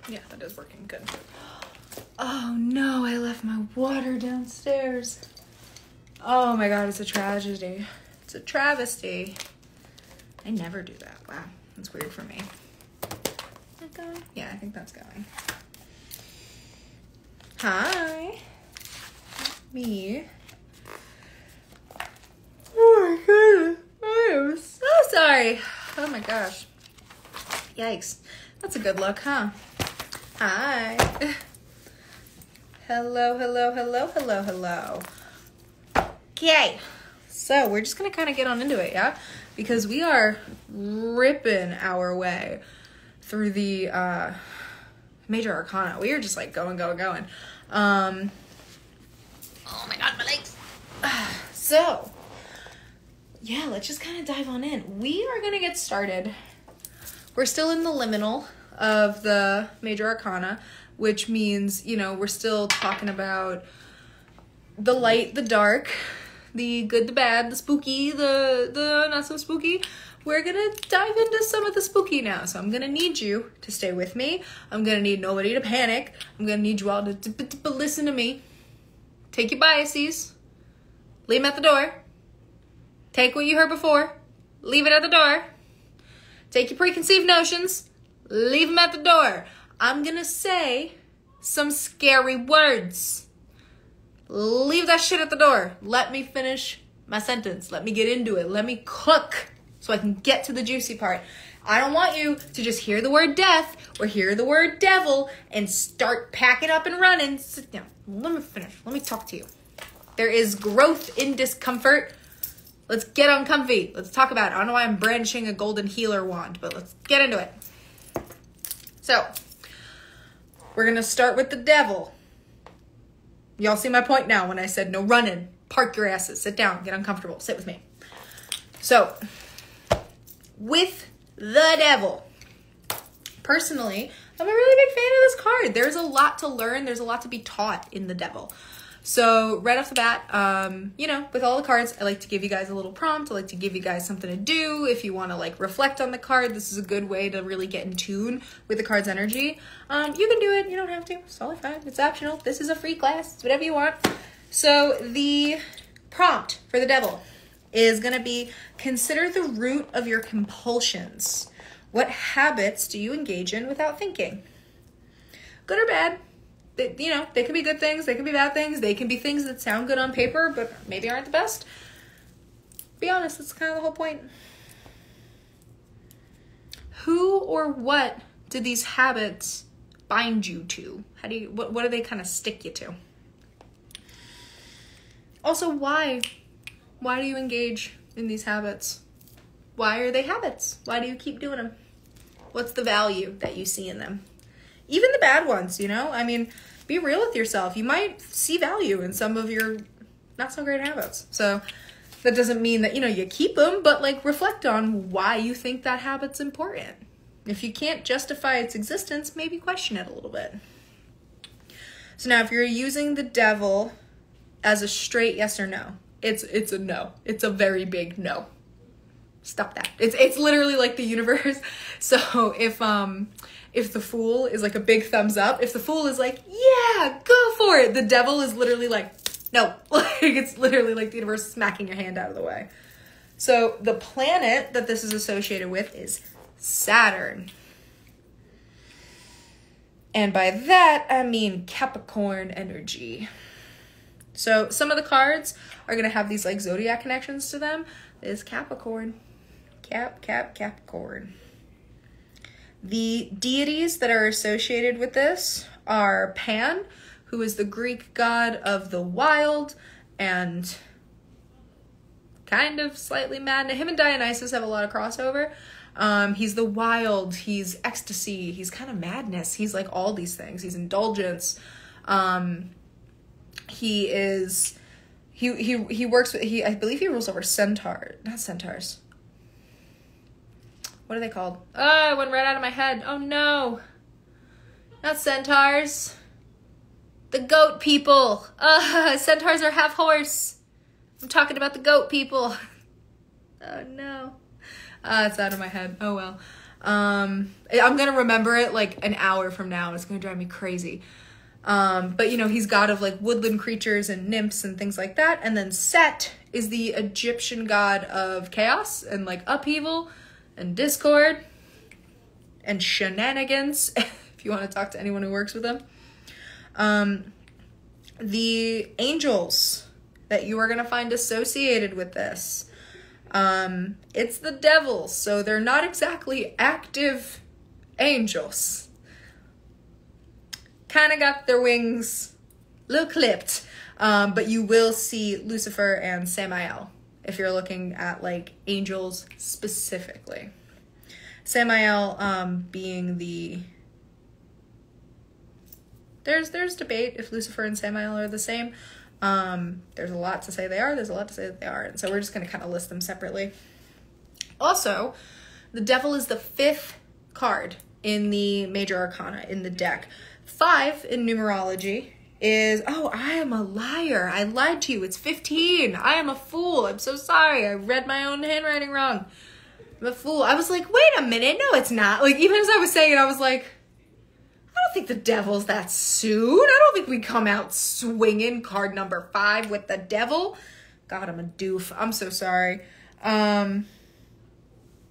Yeah, that is working good. Oh no, I left my water downstairs. Oh my god, it's a tragedy. It's a travesty. I never do that. Wow, that's weird for me. Is that going? Yeah, I think that's going. Hi. Me. Oh my goodness. I am so sorry. Oh my gosh. Yikes. That's a good look, huh? Hi. Hello, hello, hello, hello, hello. Okay. So we're just going to kind of get on into it, yeah? Because we are ripping our way through the major arcana. We are just like going. Oh my god, my legs. So, yeah, let's just kind of dive on in. We are going to get started. We're still in the liminal of the major arcana, which means, you know, we're still talking about the light, the dark, the good, the bad, the spooky, the not so spooky. We're gonna dive into some of the spooky now. So I'm gonna need you to stay with me. I'm gonna need nobody to panic. I'm gonna need you all to listen to me. Take your biases. Leave them at the door. Take what you heard before. Leave it at the door. Take your preconceived notions. Leave them at the door. I'm gonna say some scary words. Leave that shit at the door. Let me finish my sentence. Let me get into it. Let me cook so I can get to the juicy part. I don't want you to just hear the word death or hear the word devil and start packing up and running. Sit down. Let me finish. Let me talk to you. There is growth in discomfort. Let's get uncomfy. Let's talk about it. I don't know why I'm brandishing a golden healer wand, but let's get into it. So, we're going to start with the devil. Y'all see my point now when I said no running. Park your asses. Sit down. Get uncomfortable. Sit with me. So, with the devil. Personally, I'm a really big fan of this card. There's a lot to learn. There's a lot to be taught in the devil. So, right off the bat, you know, with all the cards, I like to give you guys a little prompt. I like to give you guys something to do. If you want to, like, reflect on the card, this is a good way to really get in tune with the card's energy. You can do it. You don't have to. It's totally fine. It's optional. This is a free class. It's whatever you want. So, the prompt for the devil is going to be, consider the root of your compulsions. What habits do you engage in without thinking? Good or bad? You know, they can be good things, they can be bad things, they can be things that sound good on paper, but maybe aren't the best. Be honest, that's kind of the whole point. Who or what do these habits bind you to? What do they kind of stick you to? Also, why? Why do you engage in these habits? Why are they habits? Why do you keep doing them? What's the value that you see in them? Even the bad ones, you know? I mean, be real with yourself. You might see value in some of your not so great habits. So that doesn't mean that, you know, you keep them, but like reflect on why you think that habit's important. If you can't justify its existence, maybe question it a little bit. So now if you're using the devil as a straight yes or no, it's a no. It's a very big no. Stop that. It's literally like the universe. So if the fool is like a big thumbs up, if the fool is like, yeah, go for it, the devil is literally like, no. Like, it's literally like the universe smacking your hand out of the way. So the planet that this is associated with is Saturn. And by that, I mean Capricorn energy. So some of the cards are going to have these like zodiac connections to them. There's Capricorn. Capricorn. The deities that are associated with this are Pan, who is the Greek god of the wild and kind of slightly mad. Him and Dionysus have a lot of crossover. He's the wild, he's ecstasy, he's kind of madness. He's like all these things. He's indulgence. He works with, I believe he rules over not centaurs. What are they called? Oh, it went right out of my head. Oh no. Not centaurs. The goat people. Centaurs are half horse. I'm talking about the goat people. Oh no. It's out of my head. Oh well. I'm gonna remember it like an hour from now. It's gonna drive me crazy. But you know, he's god of like woodland creatures and nymphs and things like that. And then Set is the Egyptian god of chaos and like upheaval and discord and shenanigans, if you want to talk to anyone who works with him. The angels that you are going to find associated with this, it's the devil, so they're not exactly active angels. Kind of got their wings a little clipped, but you will see Lucifer and Samael if you're looking at like angels specifically. Samael being the... There's debate if Lucifer and Samael are the same. There's a lot to say they are. There's a lot to say that they aren't. So we're just going to kind of list them separately. Also, the devil is the 5th card in the major arcana in the deck. 5 in numerology is... Oh, I am a liar. I lied to you. It's 15. I am a fool. I'm so sorry. I read my own handwriting wrong. I'm a fool. I was like, wait a minute. No, it's not. Like, even as I was saying it, I was like... I don't think the devil's that soon. I don't think we come out swinging card number 5 with the devil. God, I'm a doof. I'm so sorry. Yeah,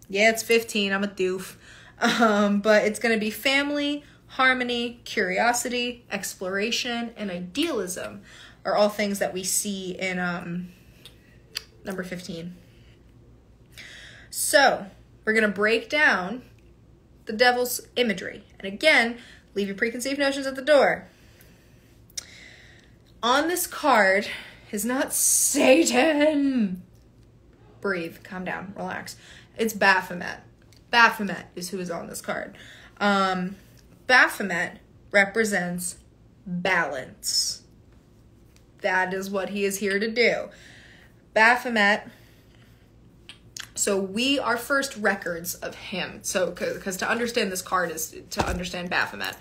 it's 15. I'm a doof. But it's going to be family, harmony, curiosity, exploration, and idealism are all things that we see in number 15. So we're going to break down the devil's imagery. And again, leave your preconceived notions at the door. On this card is not Satan. Breathe, calm down, relax. It's Baphomet. Baphomet is who is on this card. Baphomet represents balance. That is what he is here to do. Baphomet... So our first records of him, so because to understand this card is to understand Baphomet.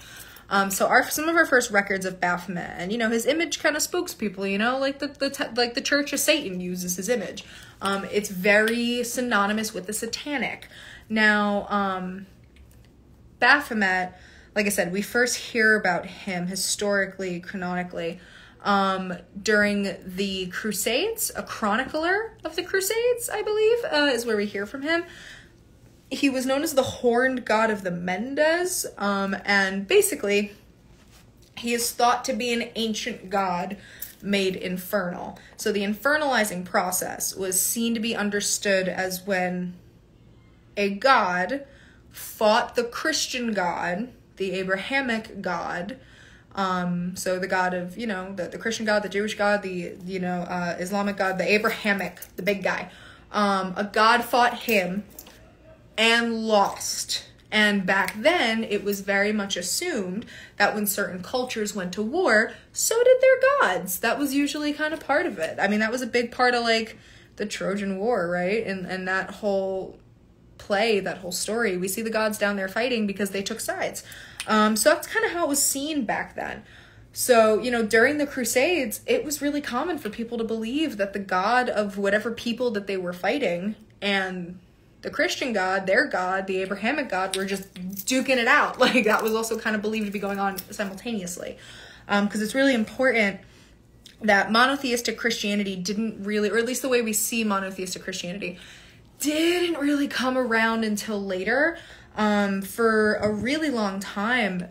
So some of our first records of Baphomet, and you know his image kind of spooks people. You know, like the Church of Satan uses his image. It's very synonymous with the satanic. Now, Baphomet, like I said, we first hear about him historically, canonically. During the Crusades, a chronicler of the Crusades, I believe, is where we hear from him. He was known as the horned god of the Mendes, and basically, he is thought to be an ancient god made infernal. So the infernalizing process was seen to be understood as when a god fought the Christian god, the Abrahamic god. So the god of, you know, the Christian god, the Jewish god, the, you know, Islamic god, the Abrahamic, the big guy. A god fought him and lost. And back then, it was very much assumed that when certain cultures went to war, so did their gods. That was usually kind of part of it. I mean, that was a big part of, like, the Trojan War, right? And that whole play, that whole story, we see the gods down there fighting because they took sides. So that's kind of how it was seen back then. So, you know, during the Crusades, it was really common for people to believe that the god of whatever people that they were fighting and the Christian god, their god, the Abrahamic god, were just duking it out. Like, that was also kind of believed to be going on simultaneously. Because it's really important that monotheistic Christianity didn't really, or at least the way we see monotheistic Christianity, didn't really come around until later. For a really long time,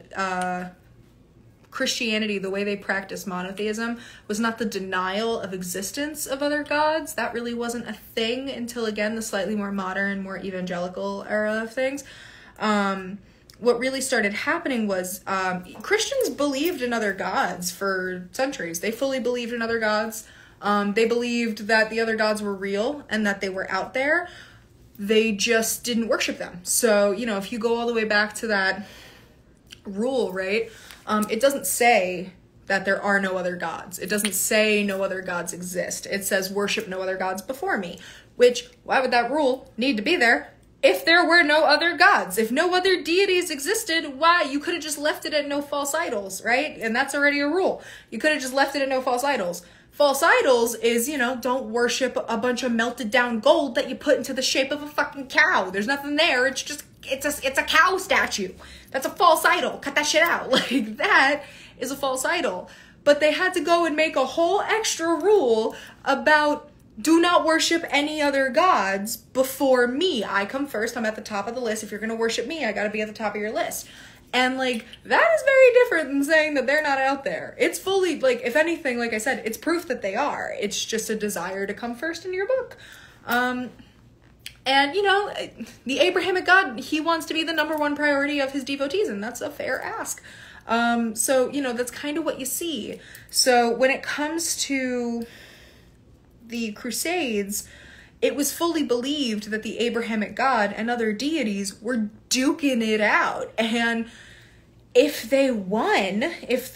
Christianity, the way they practiced monotheism, was not the denial of existence of other gods. That really wasn't a thing until, again, the slightly more modern, more evangelical era of things. What really started happening was Christians believed in other gods for centuries. They fully believed in other gods. They believed that the other gods were real and that they were out there. They just didn't worship them. So, you know, if you go all the way back to that rule, right, it doesn't say that there are no other gods. It doesn't say no other gods exist. It says worship no other gods before me, which, why would that rule need to be there if there were no other gods? If no other deities existed, why? You could have just left it at no false idols, right? And that's already a rule. You could have just left it at no false idols. False idols is, you know, don't worship a bunch of melted down gold that you put into the shape of a fucking cow. There's nothing there. It's just it's a cow statue. That's a false idol. Cut that shit out. Like, that is a false idol. But they had to go and make a whole extra rule about do not worship any other gods before me. I come first. I'm at the top of the list. If you're going to worship me, I got to be at the top of your list. And, like, that is very different than saying that they're not out there. It's fully, like, if anything, like I said, it's proof that they are. It's just a desire to come first in your book. And, you know, the Abrahamic God, he wants to be the number one priority of his devotees, and that's a fair ask. So, you know, that's kind of what you see. So when it comes to the Crusades, it was fully believed that the Abrahamic God and other deities were duking it out. And if they won, if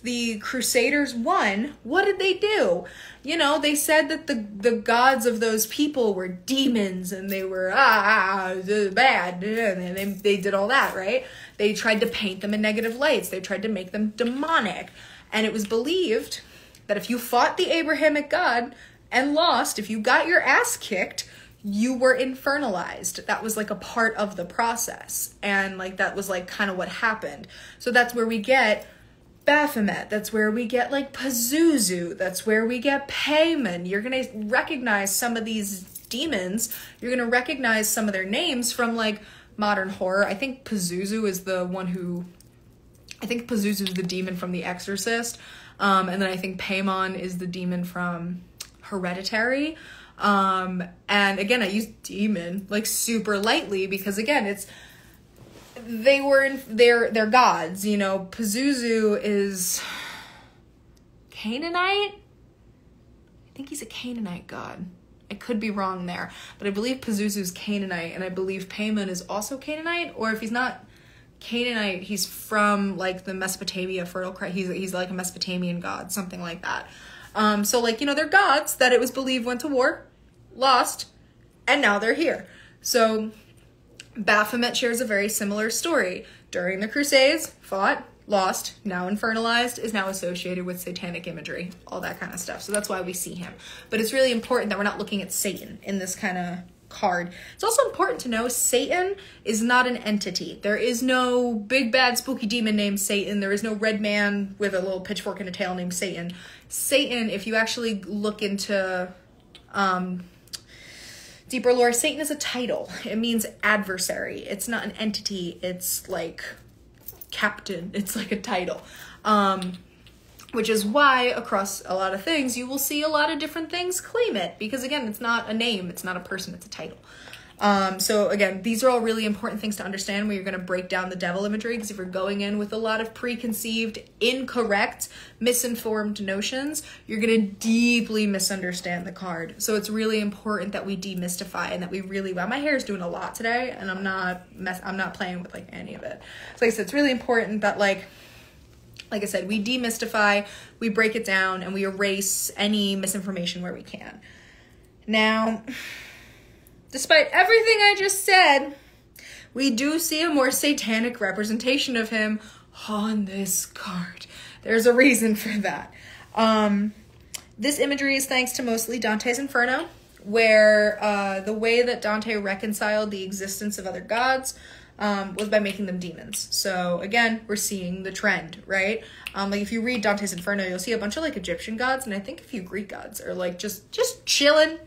the Crusaders won, what did they do? You know, they said that the gods of those people were demons and they were bad, and they did all that, right? They tried to paint them in negative lights. They tried to make them demonic. And it was believed that if you fought the Abrahamic God and lost, if you got your ass kicked, you were infernalized. That was like a part of the process. And like that was like kind of what happened. So that's where we get Baphomet. That's where we get like Pazuzu. That's where we get Paimon. You're going to recognize some of these demons. You're going to recognize some of their names from like modern horror. I think Pazuzu is the demon from The Exorcist. And then I think Paimon is the demon from Hereditary. And again, I use demon like super lightly because again, they're gods, you know. Pazuzu is Canaanite. I think he's a Canaanite god. I could be wrong there, but I believe Pazuzu's Canaanite, and I believe Paimon is also Canaanite, or if he's not Canaanite, he's from like the Mesopotamia, Fertile Cry. He's like a Mesopotamian god, something like that. So like, you know, they're gods that it was believed went to war, lost, and now they're here. So Baphomet shares a very similar story. During the Crusades, fought, lost, now infernalized, is now associated with satanic imagery, all that kind of stuff. So that's why we see him. But it's really important that we're not looking at Satan in this kind of card. It's also important to know Satan is not an entity. There is no big bad spooky demon named Satan. There is no red man with a little pitchfork and a tail named Satan. Satan, if you actually look into deeper lore, Satan is a title. It means adversary. It's not an entity. It's like captain. It's like a title. Which is why across a lot of things, you will see a lot of different things claim it. Because again, it's not a name. It's not a person. It's a title. So again, these are all really important things to understand when you're going to break down the devil imagery. Because if you're going in with a lot of preconceived, incorrect, misinformed notions, you're going to deeply misunderstand the card. So it's really important that we demystify and that we really, wow, my hair is doing a lot today and I'm not playing with like any of it. So like I said, it's really important that like I said, we demystify, we break it down, and we erase any misinformation where we can. Now, despite everything I just said, we do see a more satanic representation of him on this card. There's a reason for that. This imagery is thanks to mostly Dante's Inferno, where the way that Dante reconciled the existence of other gods was by making them demons. So again, we're seeing the trend, right? Like if you read Dante's Inferno, you'll see a bunch of like Egyptian gods, and I think a few Greek gods are like just chilling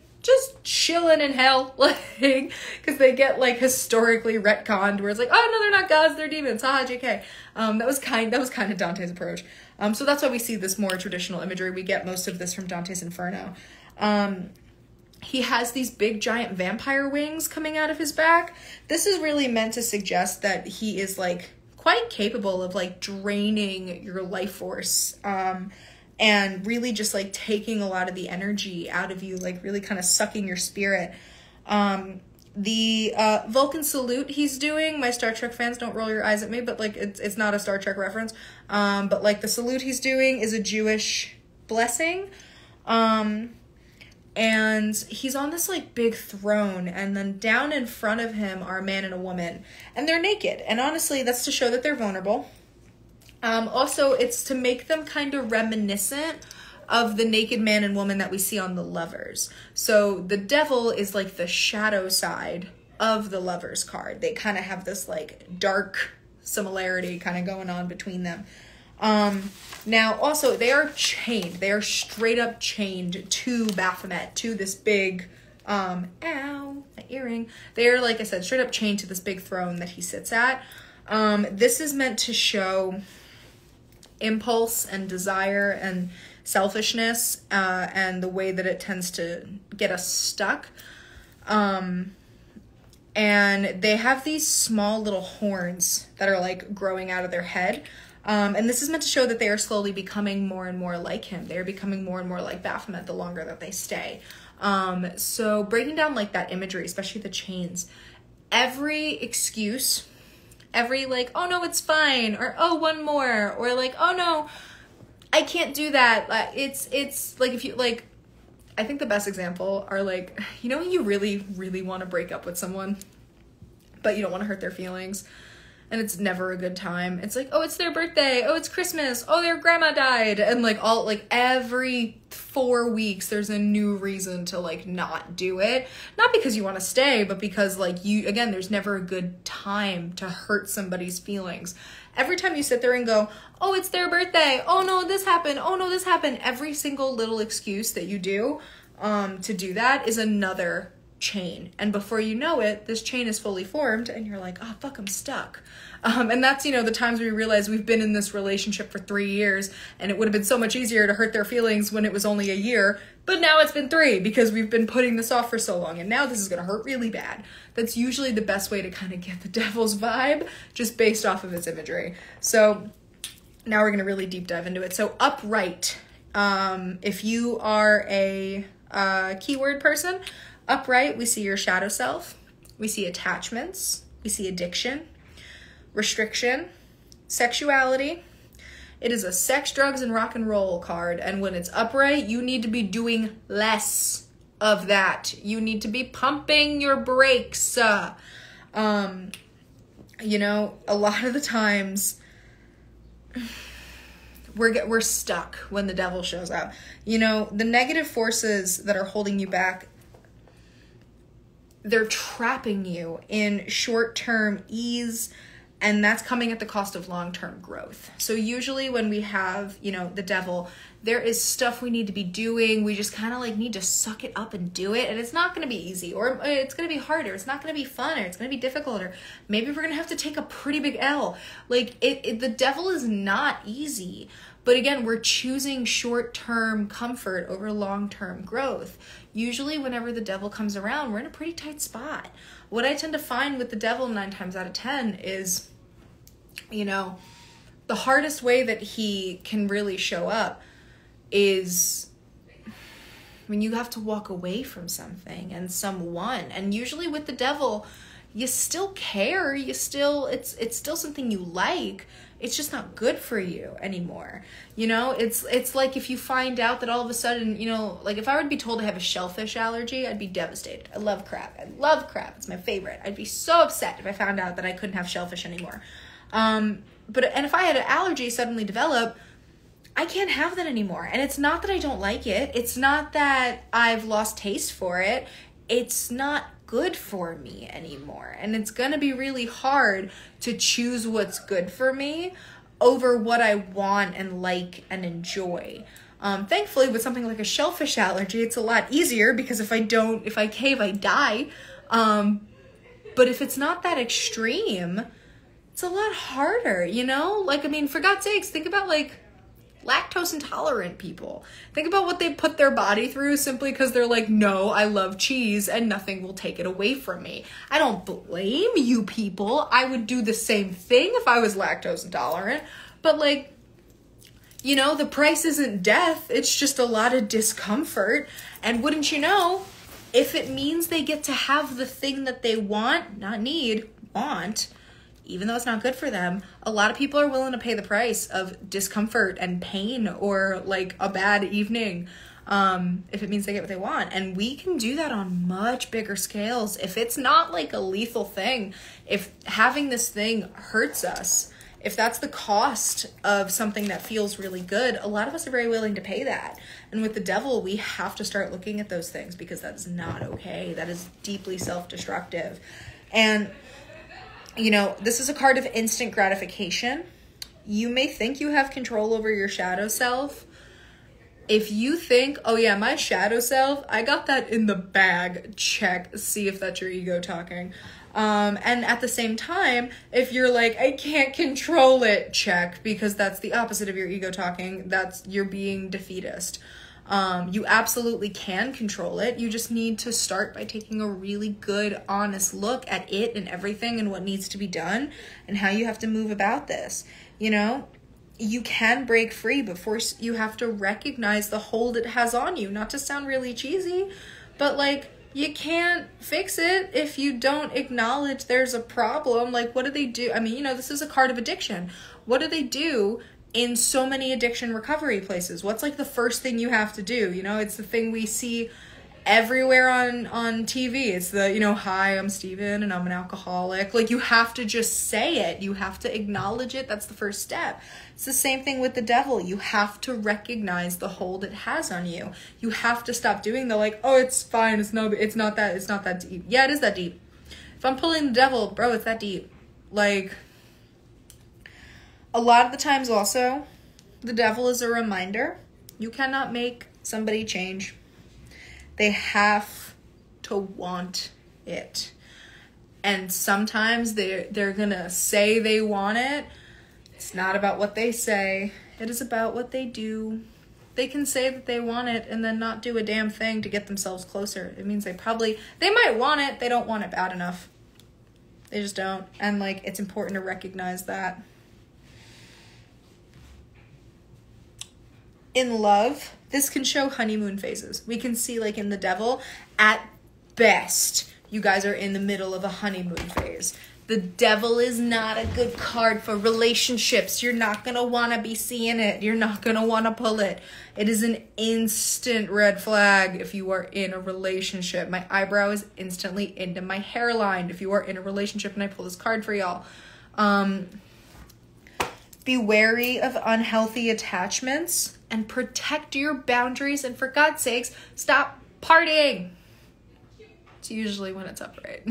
in hell, like, because they get like historically retconned, where it's like, oh no, they're not gods, they're demons. Haha, JK. That was kind of Dante's approach. So that's why we see this more traditional imagery. We get most of this from Dante's Inferno. He has these big giant vampire wings coming out of his back. This is really meant to suggest that he is like quite capable of like draining your life force, and really just like taking a lot of the energy out of you, like really kind of sucking your spirit. The Vulcan salute he's doing, my Star Trek fans, don't roll your eyes at me, but like it's not a Star Trek reference. But like the salute he's doing is a Jewish blessing. And he's on this like big throne, and then down in front of him are a man and a woman, and they're naked. And honestly, that's to show that they're vulnerable. Also, it's to make them kind of reminiscent of the naked man and woman that we see on The Lovers. So the devil is like the shadow side of the Lovers card. They kind of have this like dark similarity kind of going on between them. Now also they are chained. They are straight up chained to Baphomet, to this big, ow, my earring. They are, like I said, straight up chained to this big throne that he sits at. This is meant to show impulse and desire and selfishness, and the way that it tends to get us stuck. And they have these small little horns that are like growing out of their head. And this is meant to show that they are slowly becoming more and more like him. They are becoming more and more like Baphomet the longer that they stay. So breaking down like that imagery, especially the chains, every excuse, every like, oh no, it's fine, or oh, one more, or like, oh no, I can't do that. It's like, if you like, I think the best example are like, you know, when you really, really want to break up with someone, but you don't want to hurt their feelings, and it's never a good time. It's like, oh, it's their birthday. Oh, it's Christmas. Oh, their grandma died. And like all, like every 4 weeks, there's a new reason to like not do it. Not because you want to stay, but because like you, again, there's never a good time to hurt somebody's feelings. Every time you sit there and go, oh, it's their birthday. Oh no, this happened. Oh no, this happened. Every single little excuse that you do to do that is another chain, and before you know it, this chain is fully formed, and you're like, oh fuck, I'm stuck. And that's, you know, the times we realize we've been in this relationship for 3 years, and it would have been so much easier to hurt their feelings when it was only a year, but now it's been 3 because we've been putting this off for so long, and now this is gonna hurt really bad. That's usually the best way to kind of get the devil's vibe, just based off of its imagery. So now we're gonna really deep dive into it. So upright, if you are a keyword person, upright, we see your shadow self, we see attachments, we see addiction, restriction, sexuality. It is a sex, drugs, and rock and roll card, and when it's upright, you need to be doing less of that. You need to be pumping your brakes. You know, a lot of the times we're stuck when the devil shows up. You know, the negative forces that are holding you back, they're trapping you in short-term ease, and that's coming at the cost of long-term growth. So usually when we have, you know, the devil, there is stuff we need to be doing. We just kind of like need to suck it up and do it. And it's not going to be easy, or it's going to be harder. It's not going to be fun, or it's going to be difficult, or maybe we're going to have to take a pretty big L. Like the devil is not easy. But again, we're choosing short-term comfort over long-term growth. Usually whenever the devil comes around, we're in a pretty tight spot. What I tend to find with the devil 9 times out of 10 is, you know, the hardest way that he can really show up is when you have to walk away from something and someone. And usually with the devil, you still care, it's still something you like. It's just not good for you anymore. You know, it's like if you find out that all of a sudden, you know, like if I were to be told I have a shellfish allergy, I'd be devastated. I love crab. It's my favorite. I'd be so upset if I found out that I couldn't have shellfish anymore. And if I had an allergy suddenly develop, I can't have that anymore. And it's not that I don't like it. It's not that I've lost taste for it. It's not good for me anymore. And it's going to be really hard to choose what's good for me over what I want and like and enjoy. Thankfully, with something like a shellfish allergy, it's a lot easier because if I cave, I die. But if it's not that extreme, it's a lot harder, you know? Like, I mean, for God's sakes, think about like lactose intolerant people. Think about what they put their body through simply because they're like, no, I love cheese and nothing will take it away from me. I don't blame you people. I would do the same thing if I was lactose intolerant. But like, you know, the price isn't death. It's just a lot of discomfort. And wouldn't you know, if it means they get to have the thing that they want, not need, want, even though it's not good for them, a lot of people are willing to pay the price of discomfort and pain or like a bad evening if it means they get what they want. And we can do that on much bigger scales. If it's not like a lethal thing, if having this thing hurts us if that's the cost of something that feels really good, a lot of us are very willing to pay that. And with the devil, we have to start looking at those things, because that's not okay. That is deeply self-destructive. And, you know, this is a card of instant gratification. You may think you have control over your shadow self. If you think, oh yeah, my shadow self, I got that in the bag, check, see if that's your ego talking. And at the same time, if you're like, I can't control it, check, because that's the opposite of your ego talking. That's, you're being defeatist. You absolutely can control it. You just need to start by taking a really good, honest look at it and everything and what needs to be done and how you have to move about this. You know, you can break free, but first you have to recognize the hold it has on you. Not to sound really cheesy, but like, you can't fix it if you don't acknowledge there's a problem. Like, what do they do? I mean, you know, this is a card of addiction. What do they do in so many addiction recovery places? What's like the first thing you have to do? You know, it's the thing we see everywhere on TV. It's the, you know, hi, I'm Steven and I'm an alcoholic. Like, you have to just say it. You have to acknowledge it. That's the first step. It's the same thing with the devil. You have to recognize the hold it has on you. You have to stop doing the like, oh, it's fine. It's not that deep. Yeah, it is that deep. If I'm pulling the devil, bro, it's that deep. Like, a lot of the times also, the devil is a reminder. You cannot make somebody change. They have to want it. And sometimes they're gonna say they want it. It's not about what they say. It is about what they do. They can say that they want it and then not do a damn thing to get themselves closer. It means they might want it. They don't want it bad enough. They just don't. And like, it's important to recognize that. In love, this can show honeymoon phases. We can see, like in the devil, at best, you guys are in the middle of a honeymoon phase. The devil is not a good card for relationships. You're not going to want to be seeing it. You're not going to want to pull it. It is an instant red flag if you are in a relationship. My eyebrow is instantly into my hairline if you are in a relationship and I pull this card for y'all. Be wary of unhealthy attachments and protect your boundaries. And for God's sakes, stop partying. It's usually when it's upright.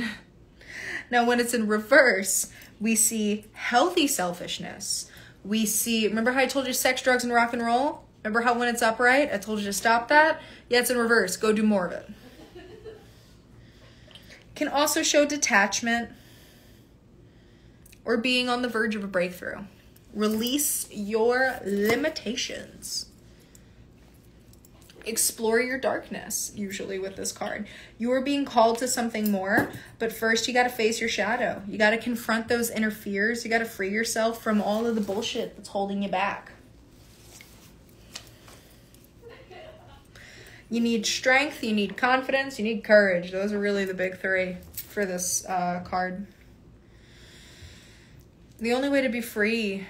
Now, when it's in reverse, we see healthy selfishness. We see, remember how I told you sex, drugs, and rock and roll? Remember how when it's upright, I told you to stop that? Yeah, it's in reverse. Go do more of it. Can also show detachment or being on the verge of a breakthrough. Release your limitations. Explore your darkness, usually with this card. You are being called to something more, but first you got to face your shadow. You got to confront those inner fears. You got to free yourself from all of the bullshit that's holding you back. You need strength, you need confidence, you need courage. Those are really the big three for this card. The only way to be free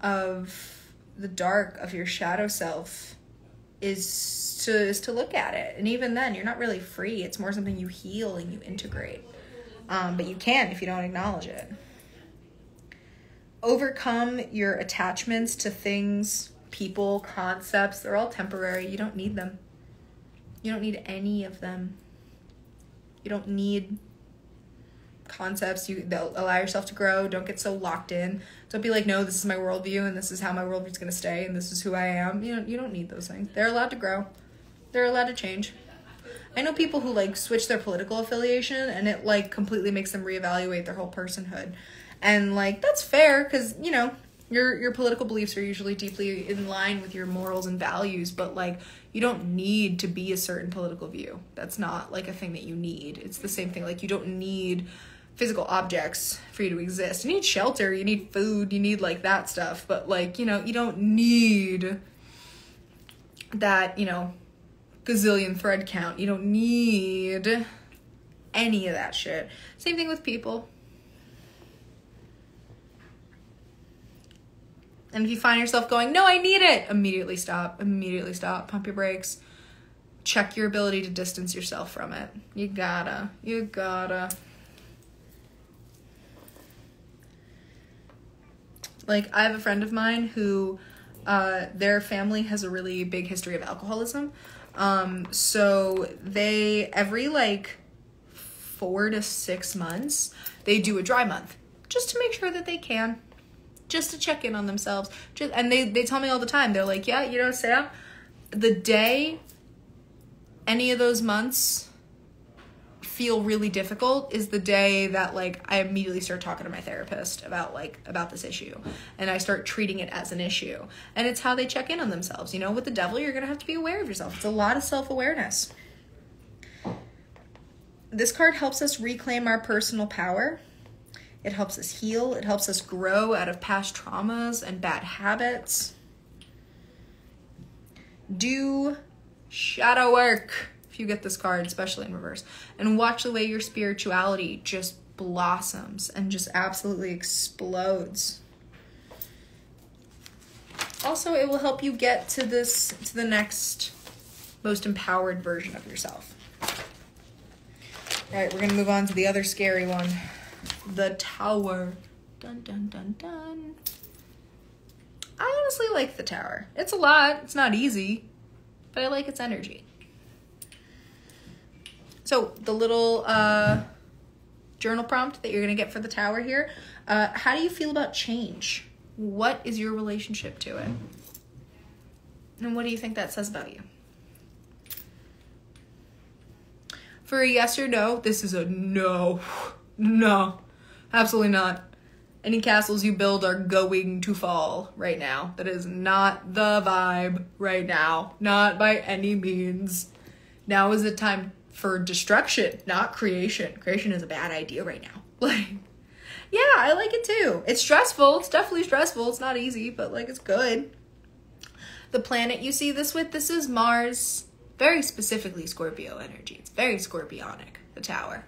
of the dark of your shadow self is to look at it. And even then, you're not really free. It's more something you heal and you integrate. But you can if you don't acknowledge it. Overcome your attachments to things, people, concepts. They're all temporary. You don't need them. You don't need any of them. You don't need concepts. They'll allow yourself to grow. Don't get so locked in. Don't be like, no, this is my worldview and this is how my worldview is going to stay and this is who I am. You don't need those things. They're allowed to grow. They're allowed to change. I know people who like switch their political affiliation and it like completely makes them reevaluate their whole personhood. And like, that's fair because, you know, your political beliefs are usually deeply in line with your morals and values, but like, you don't need to be a certain political view. That's not like a thing that you need. It's the same thing. Like, you don't need physical objects for you to exist. You need shelter, you need food, you need like that stuff. But like, you know, you don't need that, you know, gazillion thread count. You don't need any of that shit. Same thing with people. And if you find yourself going, no, I need it, immediately stop. Immediately stop. Pump your brakes. Check your ability to distance yourself from it. You gotta. Like, I have a friend of mine who, their family has a really big history of alcoholism. So they, every like 4 to 6 months, they do a dry month just to make sure that they can, just to check in on themselves. And they tell me all the time, they're like, yeah, you know, Sam, the day any of those months feel really difficult is the day that like I immediately start talking to my therapist about this issue, and I start treating it as an issue. And it's how they check in on themselves. You know, with the devil, you're gonna have to be aware of yourself. It's a lot of self-awareness. This card helps us reclaim our personal power. It helps us heal. It helps us grow out of past traumas and bad habits. Do shadow work if you get this card, especially in reverse, and watch the way your spirituality just blossoms and just absolutely explodes. Also, it will help you get to the next most empowered version of yourself. All right, we're gonna move on to the other scary one, the Tower. Dun dun dun dun. I honestly like the Tower. It's a lot. It's not easy, but I like its energy. So the little journal prompt that you're going to get for the Tower here, how do you feel about change? What is your relationship to it? And what do you think that says about you? For a yes or no, this is a no. No, absolutely not. Any castles you build are going to fall right now. That is not the vibe right now. Not by any means. Now is the time for destruction, not creation. Creation is a bad idea right now. Like, yeah, I like it too. It's stressful. It's definitely stressful. It's not easy, but like, it's good. The planet you see this with, this is Mars. Very specifically Scorpio energy. It's very Scorpionic, the Tower.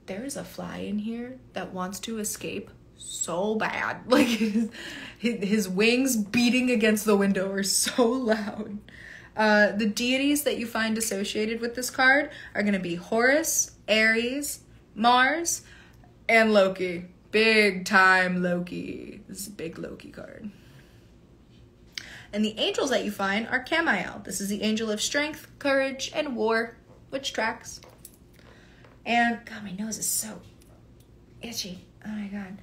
There is a fly in here that wants to escape so bad. Like, his wings beating against the window are so loud. The deities that you find associated with this card are going to be Horus, Aries, Mars, and Loki. Big time Loki. This is a big Loki card. And the angels that you find are Camael. This is the angel of strength, courage, and war, which tracks. And, God, my nose is so itchy. Oh, my God.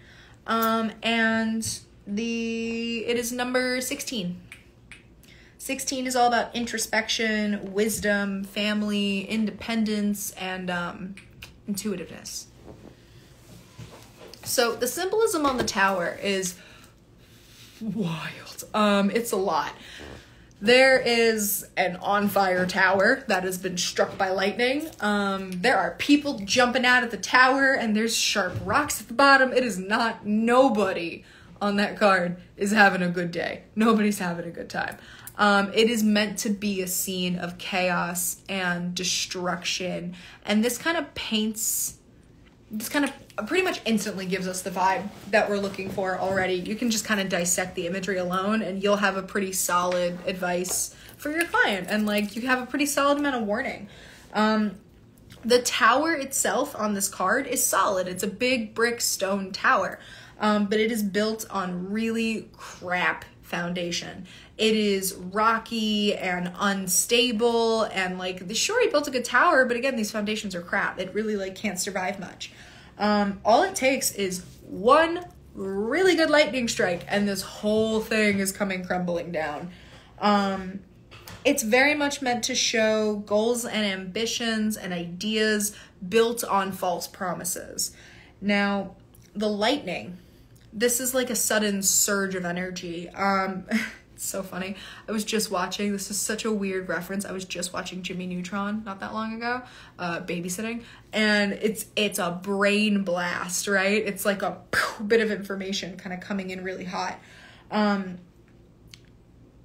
And it is number 16. 16 is all about introspection, wisdom, family, independence, and intuitiveness. So the symbolism on the Tower is wild. It's a lot. There is an on-fire tower that has been struck by lightning. There are people jumping out of the tower, and there's sharp rocks at the bottom. It is not, nobody on that card is having a good day. Nobody's having a good time. It is meant to be a scene of chaos and destruction, and this kind of pretty much instantly gives us the vibe that we're looking for already. You can just kind of dissect the imagery alone, and you'll have a pretty solid advice for your client, and like, you have a pretty solid amount of warning. The tower itself on this card is solid. It's a big brick stone tower, but it is built on really crap foundation. It is rocky and unstable, and like, sure, he built a good tower, but again, these foundations are crap. It really like can't survive much. All it takes is one really good lightning strike, and this whole thing is coming crumbling down. It's very much meant to show goals and ambitions and ideas built on false promises. Now, the lightning, this is like a sudden surge of energy. It's so funny. I was just watching, this is such a weird reference. I was just watching Jimmy Neutron not that long ago, babysitting, and it's a brain blast, right? It's like a bit of information kind of coming in really hot.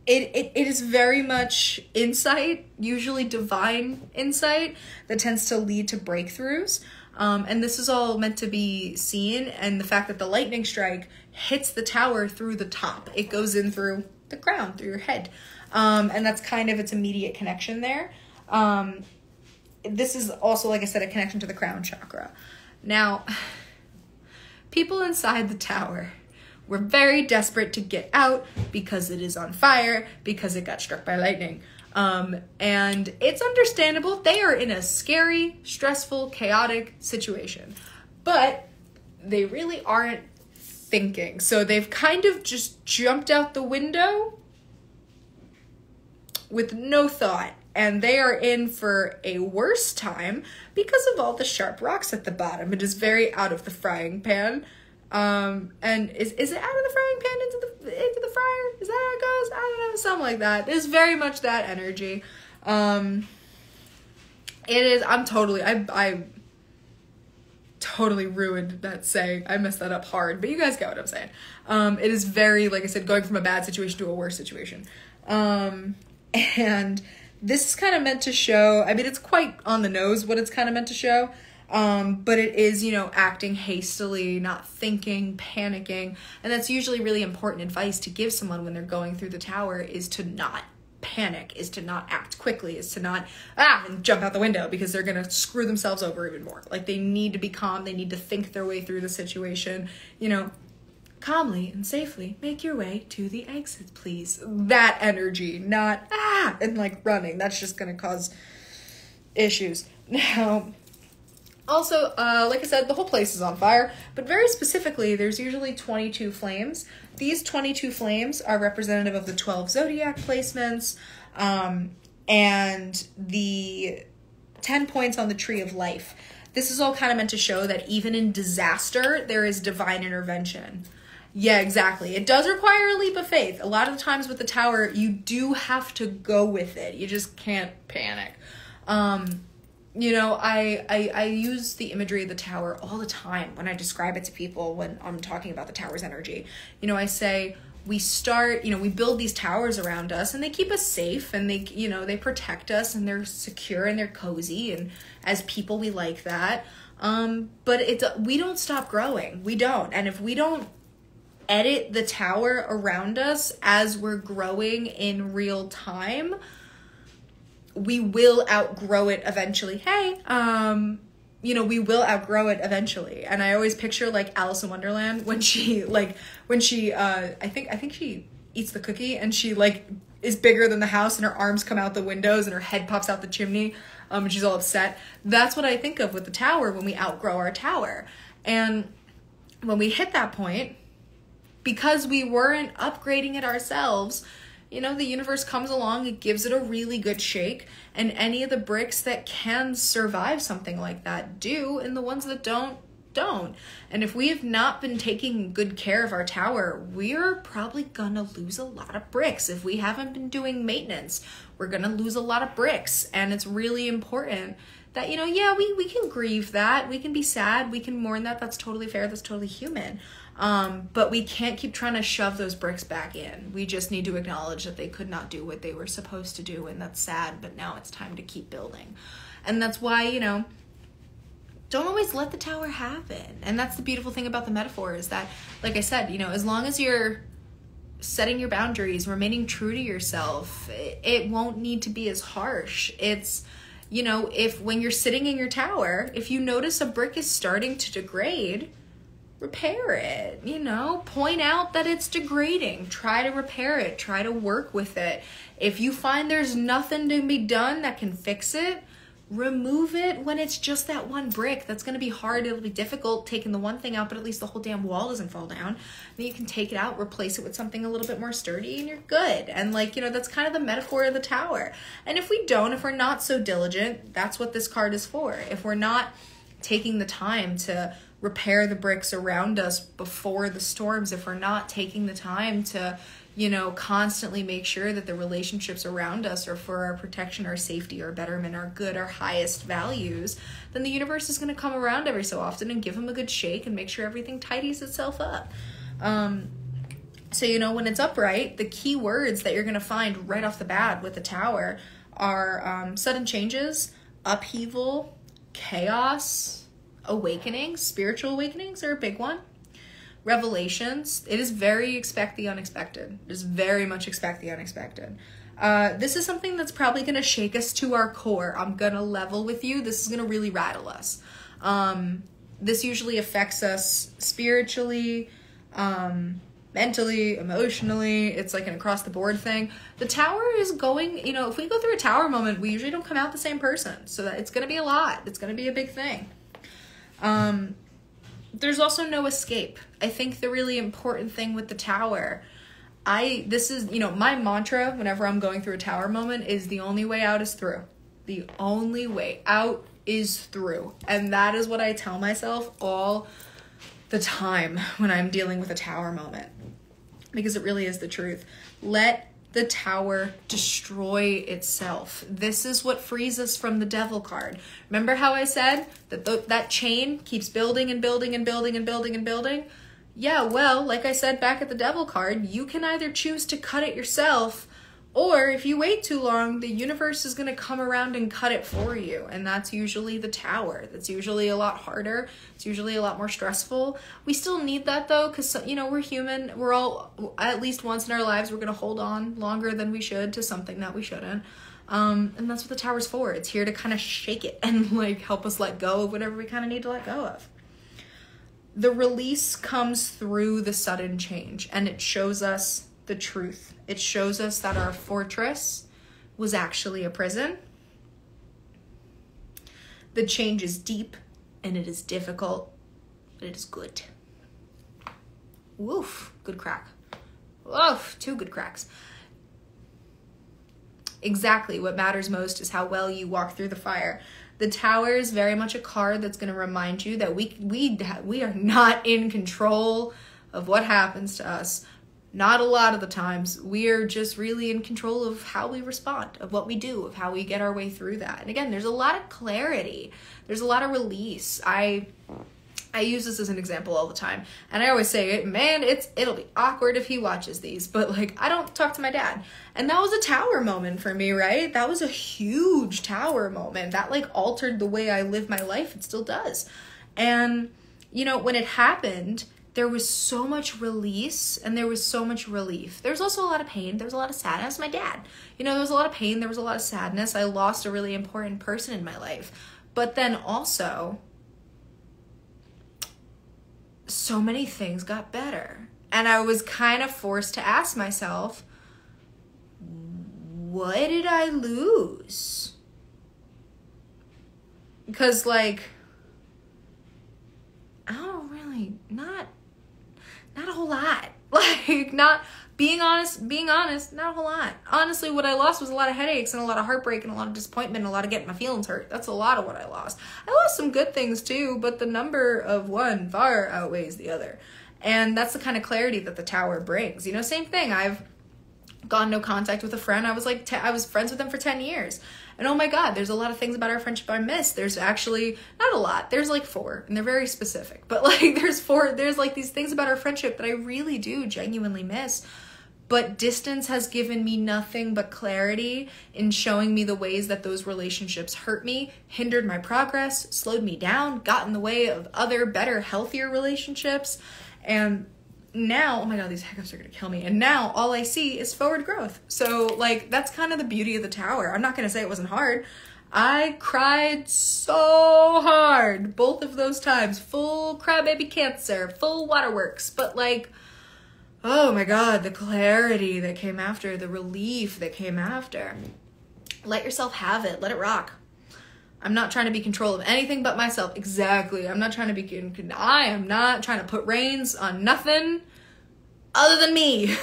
It is very much insight, usually divine insight, that tends to lead to breakthroughs. And this is all meant to be seen, and the fact that the lightning strike hits the tower through the top. It goes in through the crown, through your head. And that's kind of its immediate connection there. This is also, like I said, a connection to the crown chakra. Now, people inside the tower were very desperate to get out because it is on fire, because it got struck by lightning. And it's understandable. They are in a scary, stressful, chaotic situation. But they really aren't thinking. So they've kind of just jumped out the window with no thought. And they are in for a worse time because of all the sharp rocks at the bottom. It is very out of the frying pan. And is it out of the frying pan into the fryer? Is that how it goes? I don't know, something like that. There's very much that energy. It is, I totally ruined that saying. I messed that up hard, but you guys get what I'm saying. It is very, like I said, going from a bad situation to a worse situation. And this is kind of meant to show, I mean, it's quite on the nose what it's kind of meant to show. But it is, you know, acting hastily, not thinking, panicking. And that's usually really important advice to give someone when they're going through the tower, is to not panic, is to not act quickly, is to not, and jump out the window, because they're going to screw themselves over even more. Like, they need to be calm. They need to think their way through the situation, you know, calmly and safely make your way to the exits, please. That energy, not, and like running. That's just going to cause issues. Now, also, like I said, the whole place is on fire, but very specifically, there's usually 22 flames. These 22 flames are representative of the 12 zodiac placements, and the 10 points on the tree of life. This is all kind of meant to show that even in disaster, there is divine intervention. Yeah, exactly. It does require a leap of faith. A lot of the times with the tower, you do have to go with it. You just can't panic. You know, I use the imagery of the tower all the time when I describe it to people when I'm talking about the tower's energy. You know, I say we start, you know, we build these towers around us and they keep us safe and they, you know, they protect us and they're secure and they're cozy. And as people, we like that. But we don't stop growing. We don't. And if we don't edit the tower around us as we're growing in real time, we will outgrow it eventually. You know, we will outgrow it eventually. And I always picture like Alice in Wonderland when she I think she eats the cookie and she like is bigger than the house and her arms come out the windows and her head pops out the chimney, and she's all upset. That's what I think of with the tower when we outgrow our tower. And when we hit that point, because we weren't upgrading it ourselves, you know, the universe comes along, it gives it a really good shake, and any of the bricks that can survive something like that do, and the ones that don't. And if we have not been taking good care of our tower, we're probably gonna lose a lot of bricks. If we haven't been doing maintenance, we're gonna lose a lot of bricks. And it's really important that, you know, yeah, we can grieve that, we can be sad, we can mourn that, that's totally fair, that's totally human. But we can't keep trying to shove those bricks back in. We just need to acknowledge that they could not do what they were supposed to do, and that's sad, but now it's time to keep building. And that's why, you know, don't always let the tower happen. And that's the beautiful thing about the metaphor, is that, like I said, you know, as long as you're setting your boundaries, remaining true to yourself, it won't need to be as harsh. It's, you know, if when you're sitting in your tower, if you notice a brick is starting to degrade, repair it, you know, point out that it's degrading, try to repair it, try to work with it. If you find there's nothing to be done that can fix it, remove it when it's just that one brick. That's going to be hard. It'll be difficult taking the one thing out, but at least the whole damn wall doesn't fall down. Then you can take it out, replace it with something a little bit more sturdy, and you're good. And like, you know, that's kind of the metaphor of the tower. And if we're not so diligent, that's what this card is for. If we're not taking the time to repair the bricks around us before the storms, if we're not taking the time to, you know, constantly make sure that the relationships around us are for our protection, our safety, our betterment, our good, our highest values, then the universe is going to come around every so often and give them a good shake and make sure everything tidies itself up. So, you know, when it's upright, the key words that you're going to find right off the bat with the tower are sudden changes, upheaval, chaos, awakenings. Spiritual awakenings are a big one. Revelations. It is very expect the unexpected. It is very much expect the unexpected. This is something that's probably going to shake us to our core. I'm going to level with you. This is going to really rattle us. This usually affects us spiritually, mentally, emotionally. It's like an across the board thing. The tower is going, if we go through a tower moment, we usually don't come out the same person. So that it's going to be a lot. It's going to be a big thing. There's also no escape. I think the really important thing with the tower, this is my mantra whenever I'm going through a tower moment is the only way out is through. The only way out is through. And that is what I tell myself all the time when I'm dealing with a tower moment, because it really is the truth. Let the tower destroy itself. This is what frees us from the devil card. Remember how I said that that chain keeps building and building and building and building and building? Yeah, well, like I said back at the devil card, you can either choose to cut it yourself, or if you wait too long, the universe is going to come around and cut it for you. And that's usually the tower. That's usually a lot harder. It's usually a lot more stressful. We still need that though, because, we're human. We're all, at least once in our lives, we're going to hold on longer than we should to something that we shouldn't. And that's what the tower's for. It's here to kind of shake it and help us let go of whatever we kind of need to let go of. The release comes through the sudden change, and it shows us the truth. It shows us that our fortress was actually a prison. The change is deep and it is difficult, but it is good. Woof, good crack. Woof, 2 good cracks. Exactly, what matters most is how well you walk through the fire. The tower is very much a card that's going to remind you that we are not in control of what happens to us. Not a lot of the times. We're just really in control of how we respond, of what we do, of how we get our way through that. And again, there's a lot of clarity. There's a lot of release. I use this as an example all the time. And I always say, man, it'll be awkward if he watches these. But I don't talk to my dad. And that was a tower moment for me, right? That was a huge tower moment. That altered the way I live my life. It still does. And, when it happened, there was so much release and there was so much relief. There was also a lot of pain. There was a lot of sadness. My dad, there was a lot of pain. There was a lot of sadness. I lost a really important person in my life. But then also, so many things got better. And I was kind of forced to ask myself, what did I lose? Because I don't really, not a whole lot. Not being honest, not a whole lot. Honestly, what I lost was a lot of headaches and a lot of heartbreak and a lot of disappointment and a lot of getting my feelings hurt. That's a lot of what I lost. I lost some good things too, but the number of one far outweighs the other. And that's the kind of clarity that the tower brings. Same thing. I've gone no contact with a friend. I was friends with them for 10 years. And oh my God, there's a lot of things about our friendship I miss. There's actually, not a lot, there's 4, and they're very specific. But there's 4, there's these things about our friendship that I really do genuinely miss. But distance has given me nothing but clarity in showing me the ways that those relationships hurt me, hindered my progress, slowed me down, got in the way of other, better, healthier relationships. And now, oh my God, these hiccups are gonna kill me. And now all I see is forward growth. So that's kind of the beauty of the tower. I'm not gonna say it wasn't hard. I cried so hard, both of those times, full crybaby cancer, full waterworks, but oh my God, the clarity that came after, the relief that came after. Let yourself have it, let it rock. I'm not trying to be in control of anything but myself. Exactly. I am not trying to put reins on nothing other than me.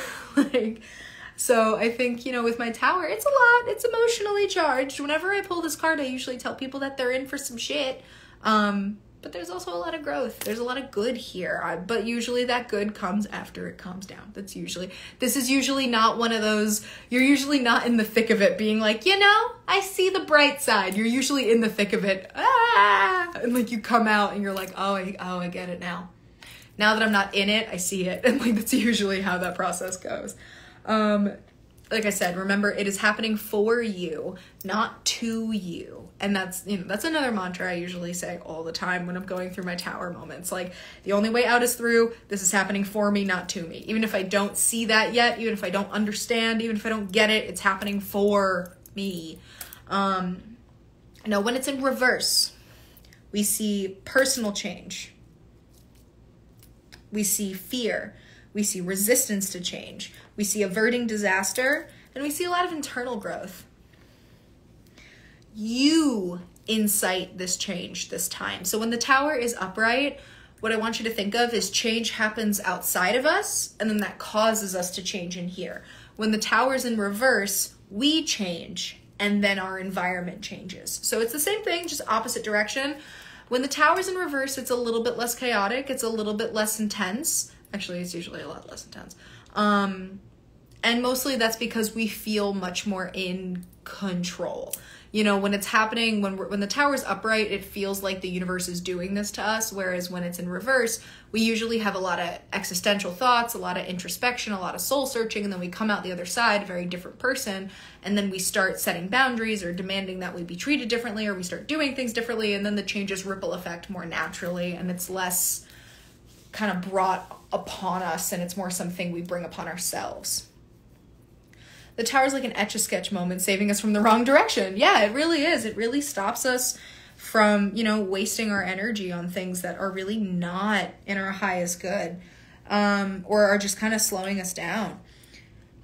So I think, with my tower, it's a lot. It's emotionally charged. Whenever I pull this card, I usually tell people that they're in for some shit. But there's also a lot of growth. There's a lot of good here. But usually that good comes after it calms down. This is usually not one of those, you're usually not in the thick of it being I see the bright side. You're usually in the thick of it. And you come out and you're I get it now. Now that I'm not in it, I see it. And that's usually how that process goes. Like I said, remember, it is happening for you, not to you. And that's another mantra I usually say all the time when I'm going through my tower moments. The only way out is through. This is happening for me, not to me. Even if I don't see that yet, even if I don't understand, even if I don't get it, it's happening for me. When it's in reverse, We see personal change. We see fear. We see resistance to change. We see averting disaster. And we see a lot of internal growth. You incite this change this time. So when the tower is upright, what I want you to think of is change happens outside of us, and then that causes us to change in here. When the tower's in reverse, we change, and then our environment changes. So it's the same thing, just opposite direction. When the tower's in reverse, it's a little bit less chaotic. It's a little bit less intense. Actually, it's usually a lot less intense. And mostly that's because we feel much more in control. You know, when it's happening, when the tower's upright, it feels like the universe is doing this to us. Whereas when it's in reverse, we usually have a lot of existential thoughts, a lot of introspection, a lot of soul searching, and then we come out the other side, a very different person. And then we start setting boundaries or demanding that we be treated differently, or we start doing things differently. And then the changes ripple effect more naturally, and it's less kind of brought upon us, and it's more something we bring upon ourselves. The tower's like an Etch-a-Sketch moment, saving us from the wrong direction. Yeah, it really is. It really stops us from, you know, wasting our energy on things that are really not in our highest good, or are just kind of slowing us down.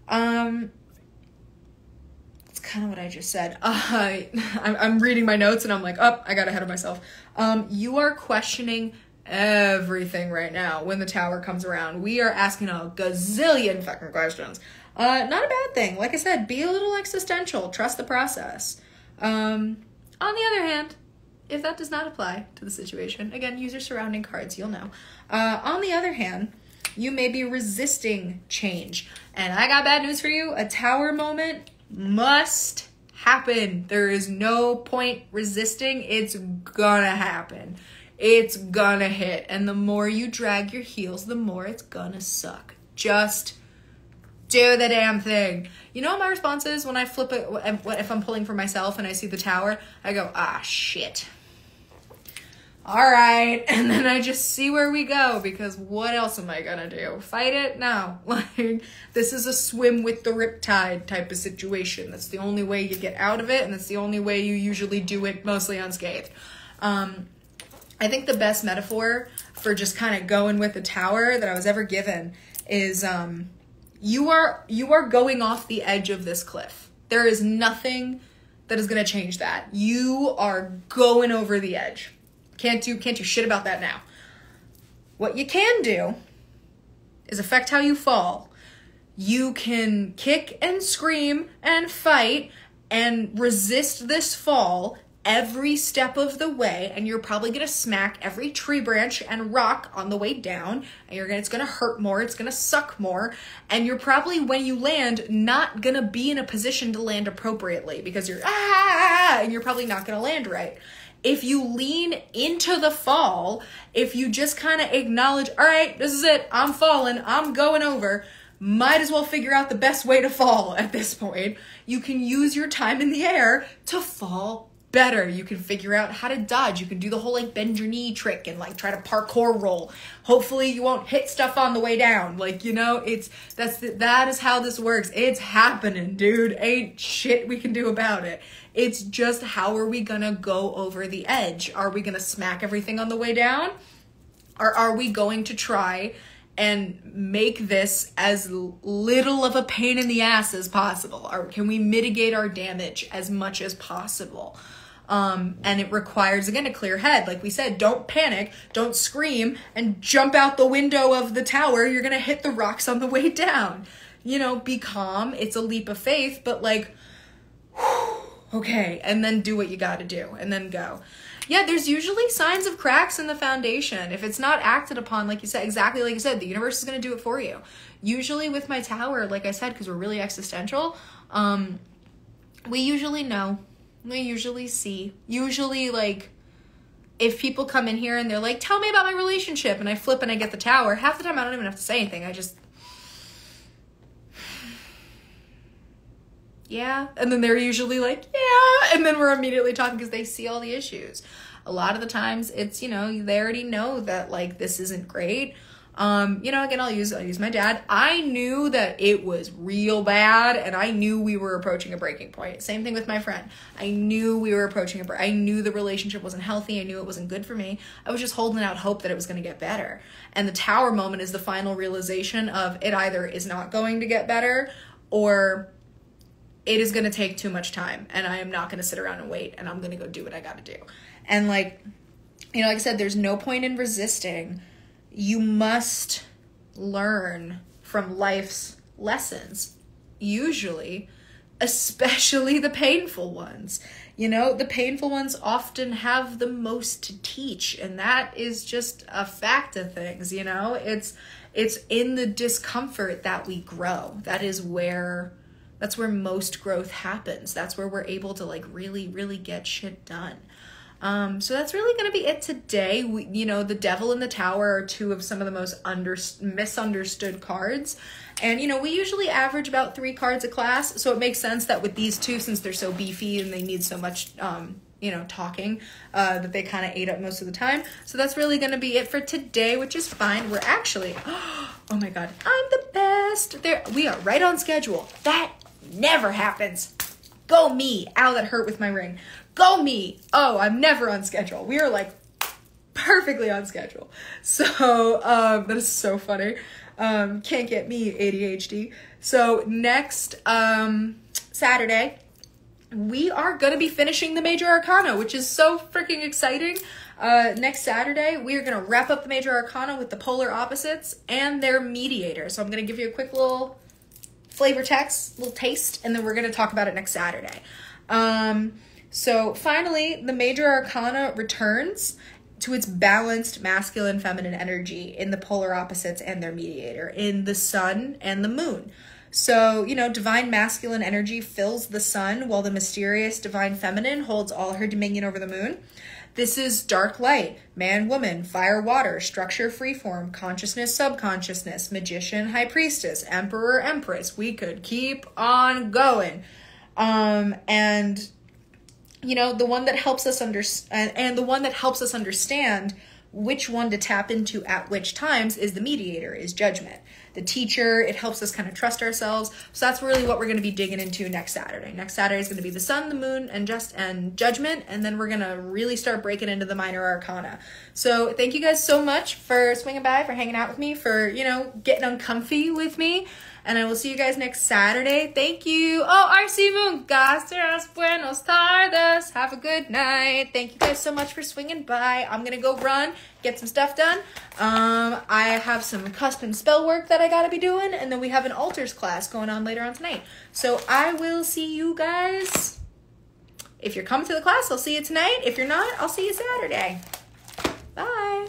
That's kind of what I just said. I'm reading my notes and I'm like, oh, I got ahead of myself. You are questioning everything right now when the tower comes around. We are asking a gazillion fucking questions. Not a bad thing. Like I said, be a little existential. Trust the process. On the other hand, if that does not apply to the situation, again, use your surrounding cards, you'll know. On the other hand, you may be resisting change. And I got bad news for you. A tower moment must happen. There is no point resisting. It's gonna happen. It's gonna hit. And the more you drag your heels, the more it's gonna suck. Just do the damn thing. You know what my response is when I flip it, if I'm pulling for myself and I see the tower? I go, ah, shit. All right. And then I just see where we go, because what else am I gonna do? Fight it? No. Like, this is a swim with the riptide type of situation. That's the only way you get out of it, and that's the only way you usually do it mostly unscathed. I think the best metaphor for just kind of going with the tower that I was ever given is, you are going off the edge of this cliff. There is nothing that is going to change that. You are going over the edge. Can't do shit about that now. What you can do is affect how you fall. You can kick and scream and fight and resist this fall every step of the way, and you're probably gonna smack every tree branch and rock on the way down, and it's gonna hurt more, it's gonna suck more, and you're probably, when you land, not gonna be in a position to land appropriately, because you're and you're probably not gonna land right. If you lean into the fall, if you just kind of acknowledge, all right, this is it, I'm falling, I'm going over, might as well figure out the best way to fall at this point. You can use your time in the air to fall better. You can figure out how to dodge. You can do the whole like bend your knee trick and like try to parkour roll. Hopefully you won't hit stuff on the way down. Like, you know, that is how this works. It's happening, dude. Ain't shit we can do about it. It's just, how are we gonna go over the edge? Are we gonna smack everything on the way down? Or are we going to try and make this as little of a pain in the ass as possible? Or can we mitigate our damage as much as possible? And it requires, again, a clear head. Like we said, don't panic, don't scream and jump out the window of the tower. You're gonna hit the rocks on the way down. You know, be calm. It's a leap of faith, but like, okay, and then do what you gotta do, and then go. Yeah, there's usually signs of cracks in the foundation. If it's not acted upon, like you said, exactly like you said, the universe is going to do it for you. Usually with my tower, like I said, because we're really existential, we usually know. We usually see. Usually, like, if people come in here and they're like, tell me about my relationship, and I flip and I get the tower, half the time I don't even have to say anything. I just... yeah, and then they're usually like, yeah, and then we're immediately talking because they see all the issues. A lot of the times it's, you know, they already know that, like, this isn't great. Again, I'll use my dad. I knew that it was real bad, and I knew we were approaching a breaking point. Same thing with my friend. I knew we were approaching I knew the relationship wasn't healthy. I knew it wasn't good for me. I was just holding out hope that it was going to get better. And the tower moment is the final realization of it either is not going to get better or it is going to take too much time, and I am not going to sit around and wait, and I'm going to go do what I got to do. And like I said, there's no point in resisting. You must learn from life's lessons, usually, especially the painful ones. The painful ones often have the most to teach, and that is just a fact of things, It's in the discomfort that we grow. That's where most growth happens. That's where we're able to like really, really get shit done. So that's really going to be it today. The Devil and the Tower are two of some of the most misunderstood cards. And, we usually average about 3 cards a class. So it makes sense that with these two, since they're so beefy and they need so much, talking, that they kind of ate up most of the time. So that's really going to be it for today, which is fine. We're actually, oh my God, I'm the best. We are right on schedule. That never happens. Go me. Ow, that hurt with my ring. Go me. Oh, I'm never on schedule. We are like perfectly on schedule. So that is so funny. Can't get me, ADHD. So next Saturday, we are going to be finishing the Major Arcana, which is so freaking exciting. Next Saturday, we are going to wrap up the Major Arcana with the polar opposites and their mediator. So I'm going to give you a quick little flavor text, little taste, and then we're going to talk about it next Saturday. So finally, the Major Arcana returns to its balanced masculine feminine energy in the polar opposites and their mediator, in the sun and the moon. So, divine masculine energy fills the sun while the mysterious divine feminine holds all her dominion over the moon. This is dark light, man, woman, fire, water, structure, freeform, consciousness, subconsciousness, magician, high priestess, emperor, empress. We could keep on going. The one that helps us understand which one to tap into at which times is the mediator, is judgment. The teacher, it helps us kind of trust ourselves. So that's really what we're going to be digging into next Saturday. Next Saturday is going to be the sun, the moon, and judgment. And then we're going to really start breaking into the minor arcana. So thank you guys so much for swinging by, for hanging out with me, for, getting uncomfy with me. And I will see you guys next Saturday. Thank you. Gracias, buenos tardes. Have a good night. Thank you guys so much for swinging by. I'm going to go run, get some stuff done. I have some custom spell work that I got to be doing. And then we have an altars class going on later on tonight. So I will see you guys. If you're coming to the class, I'll see you tonight. If you're not, I'll see you Saturday. Bye.